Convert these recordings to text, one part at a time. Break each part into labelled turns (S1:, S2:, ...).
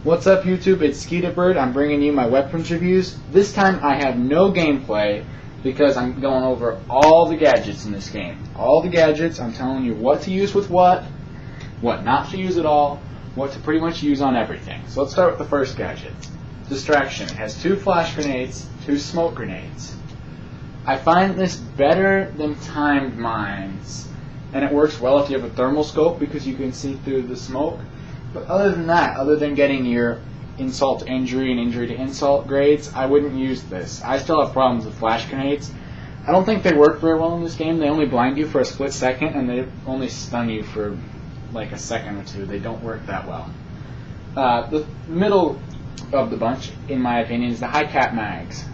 S1: What's up YouTube, it's Skeetabird. I'm bringing you my weapons reviews. This time I have no gameplay because I'm going over all the gadgets in this game. All the gadgets, I'm telling you what to use with what not to use at all, what to pretty much use on everything. So let's start with the first gadget. Distraction. It has 2 flash grenades, 2 smoke grenades. I find this better than timed mines, and it works well if you have a thermal scope because you can see through the smoke. But other than that, other than getting your insult to injury and injury to insult grades, I wouldn't use this. I still have problems with flash grenades. I don't think they work very well in this game. They only blind you for a split second, and they only stun you for like a second or two. They don't work that well. The middle of the bunch, in my opinion, is the high cap mags.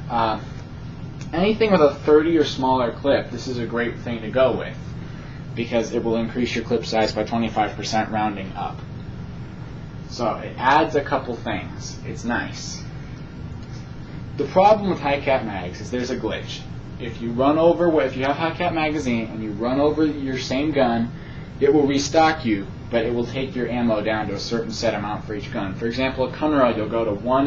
S1: Anything with a 30 or smaller clip, this is a great thing to go with because it will increase your clip size by 25% rounding up. So it adds a couple things. It's nice. The problem with high cap mags is there's a glitch. If you have high cap magazine and you run over your same gun, it will restock you, but it will take your ammo down to a certain set amount for each gun. For example, a Kunra, you'll go to 1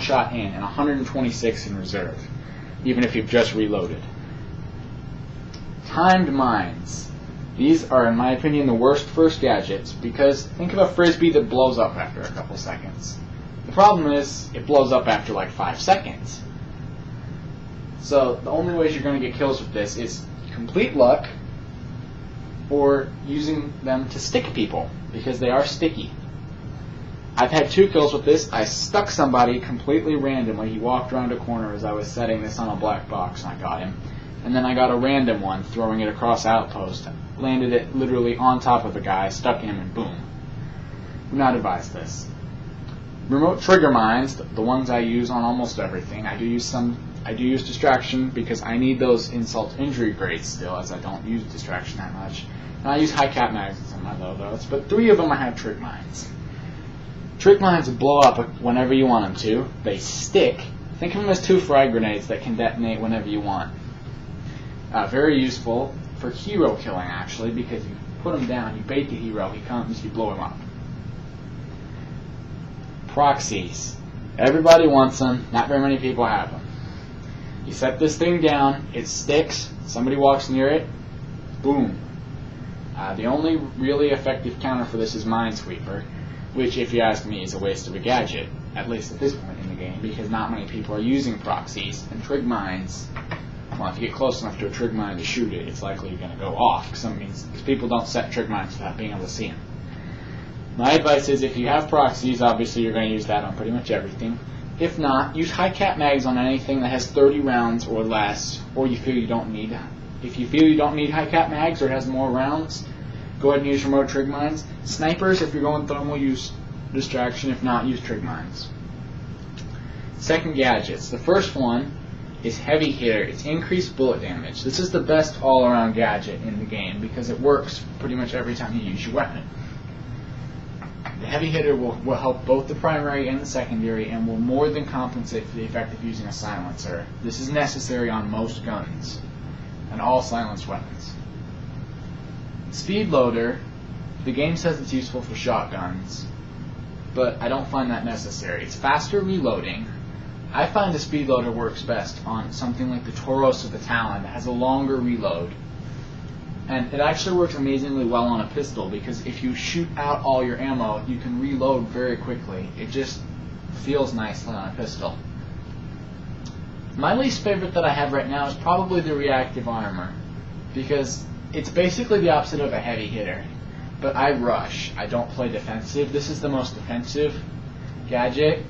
S1: shot in, and 126 in reserve, even if you've just reloaded. Timed mines. These are, in my opinion, the worst first gadgets because think of a frisbee that blows up after a couple seconds. The problem is it blows up after like 5 seconds. So the only ways you're going to get kills with this is complete luck or using them to stick people because they are sticky. I've had 2 kills with this. I stuck somebody completely randomly. He walked around a corner as I was setting this on a black box and I got him. And then I got a random one throwing it across outpost. Landed it literally on top of a guy, stuck him, and boom. Do not advise this. Remote trigger mines, the ones I use on almost everything. I do use distraction because I need those insult injury grades still, as I don't use distraction that much. And I use high cap mags in some of my loadouts, but 3 of them I have trig mines. Trig mines blow up whenever you want them to. They stick. Think of them as 2 frag grenades that can detonate whenever you want. Very useful for hero killing, actually, because you put him down, you bait the hero, he comes, you blow him up. Proxies. Everybody wants them, not very many people have them. You set this thing down, it sticks, somebody walks near it, boom. The only really effective counter for this is Minesweeper, which, if you ask me, is a waste of a gadget, at least at this point in the game, because not many people are using proxies, and trig mines. Well, if you get close enough to a trig mine to shoot it, it's likely you're going to go off, because people don't set trig mines without being able to see them. My advice is if you have proxies, obviously you're going to use that on pretty much everything. If not, use high cap mags on anything that has 30 rounds or less, or you feel you don't need. If you feel you don't need high cap mags or it has more rounds, go ahead and use remote trig mines. Snipers, if you're going thermal, use distraction. If not, use trig mines. Second gadgets. The first one is heavy hitter. It's increased bullet damage. This is the best all-around gadget in the game because it works pretty much every time you use your weapon. The heavy hitter will help both the primary and the secondary and will more than compensate for the effect of using a silencer. This is necessary on most guns and all silenced weapons. Speed loader, the game says it's useful for shotguns, but I don't find that necessary. It's faster reloading. I find the speed loader works best on something like the Tauros of the Talon that has a longer reload. And it actually works amazingly well on a pistol because if you shoot out all your ammo, you can reload very quickly. It just feels nicely on a pistol. My least favorite that I have right now is probably the reactive armor because it's basically the opposite of a heavy hitter. But I rush. I don't play defensive. This is the most defensive gadget.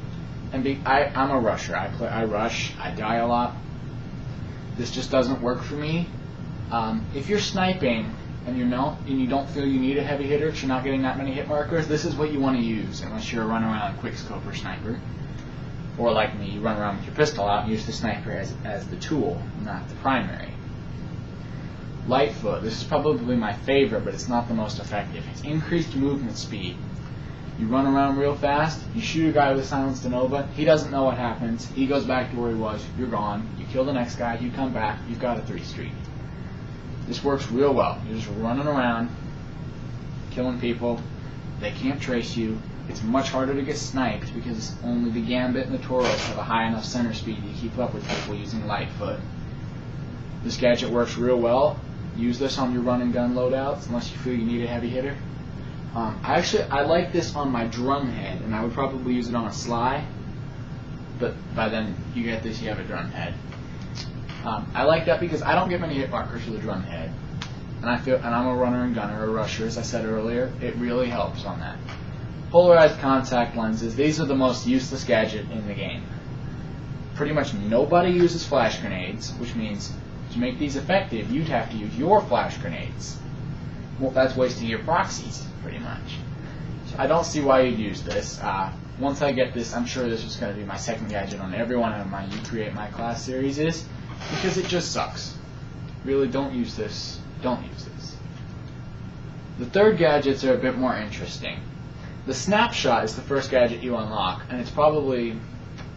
S1: And I'm a rusher. I rush. I die a lot. This just doesn't work for me. If you're sniping and you don't feel you need a heavy hitter because you're not getting that many hit markers, this is what you want to use unless you're a run around quickscope or sniper. Or like me, you run around with your pistol out and use the sniper as the tool, not the primary. Lightfoot. This is probably my favorite, but it's not the most effective. It's increased movement speed. You run around real fast, you shoot a guy with a silenced Nova, he doesn't know what happens, he goes back to where he was, you're gone, you kill the next guy, you come back, you've got a 3 streak. This works real well. You're just running around, killing people, they can't trace you, It's much harder to get sniped because only the Gambit and the Tauros have a high enough center speed to keep up with people using Lightfoot. This gadget works real well. Use this on your run and gun loadouts unless you feel you need a heavy hitter. I like this on my drum head, and I would probably use it on a Sly, but by then you get this, you have a drum head. I like that because I don't get many hit markers with a drum head, and I'm a runner and gunner, a rusher, as I said earlier. It really helps on that. Polarized contact lenses, these are the most useless gadget in the game. Pretty much nobody uses flash grenades, which means to make these effective, you'd have to use your flash grenades. Well, that's wasting your proxies, pretty much. So I don't see why you'd use this. Once I get this, I'm sure this is going to be my second gadget on every one of my You Create My Class series because it just sucks. Really, don't use this. Don't use this. The third gadgets are a bit more interesting. The Snapshot is the first gadget you unlock, and it's probably,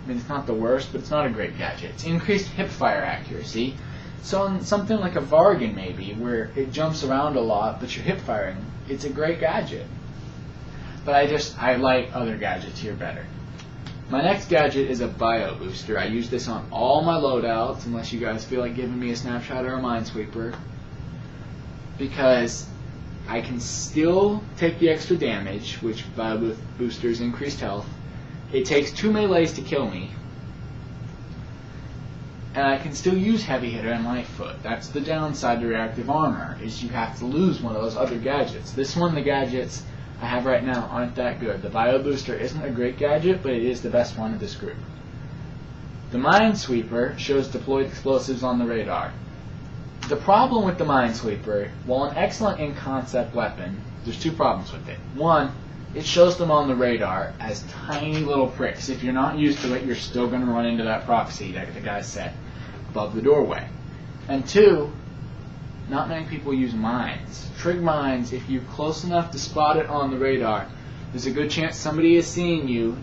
S1: it's not the worst, but it's not a great gadget. It's increased hipfire accuracy. So in something like a Vargan maybe, where it jumps around a lot, but you're hip firing, it's a great gadget. But I like other gadgets here better. My next gadget is a Bio Booster. I use this on all my loadouts, unless you guys feel like giving me a Snapshot or a Minesweeper, because I can still take the extra damage, which Bio Boosters increased health. It takes 2 melees to kill me, and I can still use Heavy Hitter and Lightfoot. That's the downside to reactive armor, is you have to lose one of those other gadgets. This one, the gadgets I have right now aren't that good. The Bio Booster isn't a great gadget, but it is the best one of this group. The Minesweeper shows deployed explosives on the radar. The problem with the Minesweeper, while an excellent in-concept weapon, there's 2 problems with it. One, it shows them on the radar as tiny little pricks. If you're not used to it, you're still going to run into that proxy that the guy set above the doorway. And 2, not many people use mines. Trig mines, if you're close enough to spot it on the radar, there's a good chance somebody is seeing you,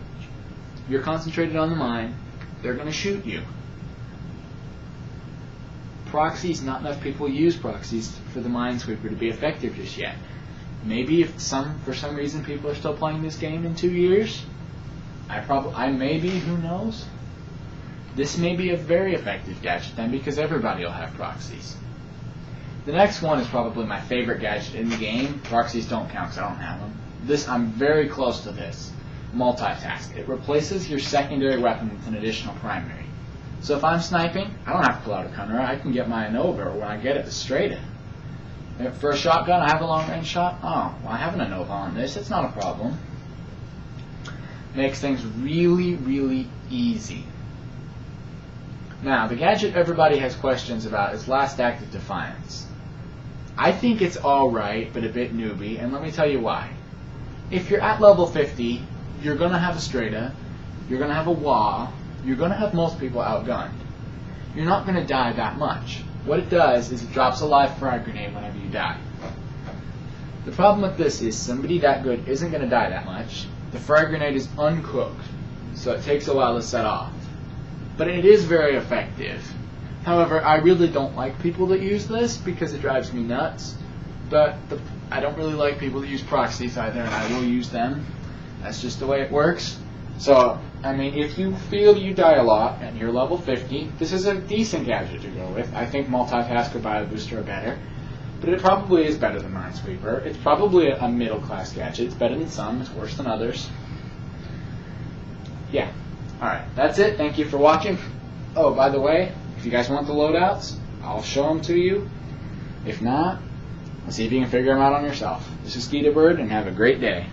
S1: you're concentrated on the mine, they're going to shoot you. Proxies, not enough people use proxies for the Minesweeper to be effective just yet. Maybe if for some reason people are still playing this game in 2 years, I maybe, who knows? This may be a very effective gadget then, because everybody will have proxies. The next one is probably my favorite gadget in the game. Proxies don't count because I don't have them. I'm very close to this. Multitask. It replaces your secondary weapon with an additional primary. So if I'm sniping, I don't have to pull out a Kunra. I can get my Nova, or when I get it, the Strata. For a shotgun, I have a long-range shot. Oh, well, I have an Nova on this. It's not a problem. Makes things really, really easy. Now, the gadget everybody has questions about is Last Act of Defiance. I think it's alright, but a bit newbie, and let me tell you why. If you're at level 50, you're going to have a Strata, you're going to have a Wah, you're going to have most people outgunned. You're not going to die that much. What it does is it drops a live frag grenade whenever you die. The problem with this is somebody that good isn't going to die that much. The frag grenade is uncooked, so it takes a while to set off. But it is very effective. However, I really don't like people that use this because it drives me nuts. But I don't really like people that use proxies either, and I will use them. That's just the way it works. So, I mean, if you feel you die a lot and you're level 50, this is a decent gadget to go with. I think Multitask or Bio Booster are better. But it probably is better than Minesweeper. It's probably a middle-class gadget. It's better than some. It's worse than others. Yeah. Alright, that's it. Thank you for watching. Oh, by the way, if you guys want the loadouts, I'll show them to you. If not, let's see if you can figure them out on yourself. This is Skeetabird, and have a great day.